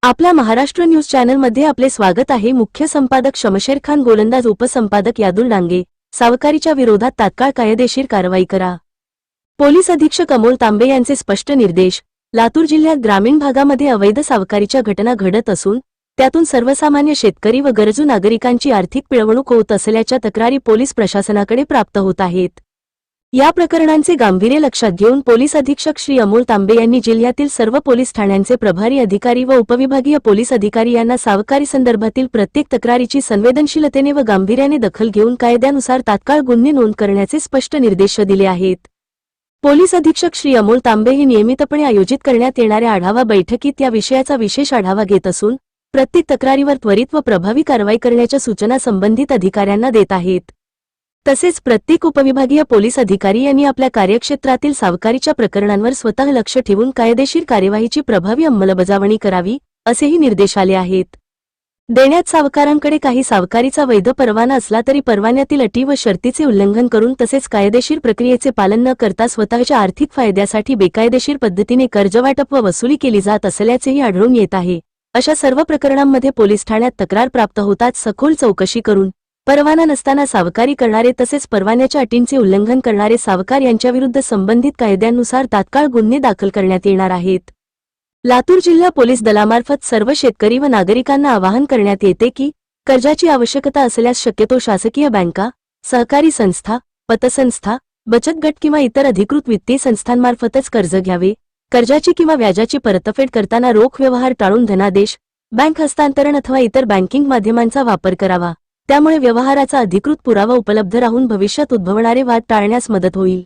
आपल्या महाराष्ट्र न्यूज चॅनलमध्ये आपले स्वागत आहे। मुख्य संपादक शमशेर खान, गोलंदाज उपसंपादक यादुल डांगे। सावकारीच्या विरोधात तात्काळ कायदेशीर कारवाई करा। पोलीस अधीक्षक अमोल तांबे यांचे स्पष्ट निर्देश। लातूर जिल्ह्यात ग्रामीण भागामध्ये अवैध सावकारीच्या घटना घडत असून त्यातून सर्वसामान्य शेतकरी व गरजू नागरिकांची आर्थिक पिळवणूक होत असल्याच्या तक्रारी पोलीस प्रशासनाकडे प्राप्त होत आहेत। या प्रकरणांचे गांभीर्य लक्षात घेऊन पोलीस अधीक्षक श्री अमोल तांबे यांनी जिल्ह्यातील सर्व पोलीस ठाण्यांचे प्रभारी अधिकारी व उपविभागीय पोलीस अधिकारी यांना सावकारी संदर्भातील प्रत्येक तक्रारीची संवेदनशीलतेने व गांभीर्याने दखल घेऊन कायद्यानुसार तात्काळ गुन्हे नोंद करण्याचे स्पष्ट निर्देश दिले आहेत। पोलीस अधीक्षक श्री अमोल तांबे हे नियमितपणे आयोजित करण्यात येणाऱ्या आढावा बैठकीत या विषयाचा विशेष आढावा घेत असून प्रत्येक तक्रारीवर त्वरित व प्रभावी कारवाई करण्याच्या सूचना संबंधित अधिकाऱ्यांना देत आहेत। तसेच प्रत्येक उपविभागीय पोलीस अधिकारी यांनी आपल्या कार्यक्षेत्रातील सावकारीच्या प्रकरणांवर स्वतः लक्ष ठेवून कायदेशीर कार्यवाहीची प्रभावी अंमलबजावणी करावी, असेही निर्देश आले आहेत। देण्यात सावकारांकडे काही सावकारीचा वैध परवाना असला तरी परवान्यातील अटी व शर्तीचे उल्लंघन करून तसेच कायदेशीर प्रक्रियेचे पालन न करता स्वतःच्या आर्थिक फायद्यासाठी बेकायदेशीर पद्धतीने कर्जवाटप व वसुली केली जात असल्याचेही आढळून येत आहे। अशा सर्व प्रकरणांमध्ये पोलीस ठाण्यात तक्रार प्राप्त होताच सखोल चौकशी करून परवाना नसताना सावकारी करणारे तसेच परवान्याच्या अटींचे उल्लंघन करणारे सावकार यांच्याविरुद्ध संबंधित कायद्यानुसार तात्काळ गुन्हे दाखल करण्यात येणार आहेत। लातूर जिल्हा पोलीस दलामार्फत सर्व शेतकरी व नागरिकांना आवाहन करण्यात येते की कर्जाची आवश्यकता असल्यास शक्यतो शासकीय बँका, सहकारी संस्था, पतसंस्था, बचत गट किंवा इतर अधिकृत वित्तीय संस्थांमार्फतच कर्ज घ्यावे। कर्जाची किंवा व्याजाची परतफेड करताना रोख व्यवहार टाळून धनादेश, बँक हस्तांतरण अथवा इतर बँकिंग माध्यमांचा वापर करावा। त्यामुळे व्यवहाराचा अधिकृत पुरावा उपलब्ध राहून भविष्यात उद्भवणारे वाद टाळण्यास मदत होईल।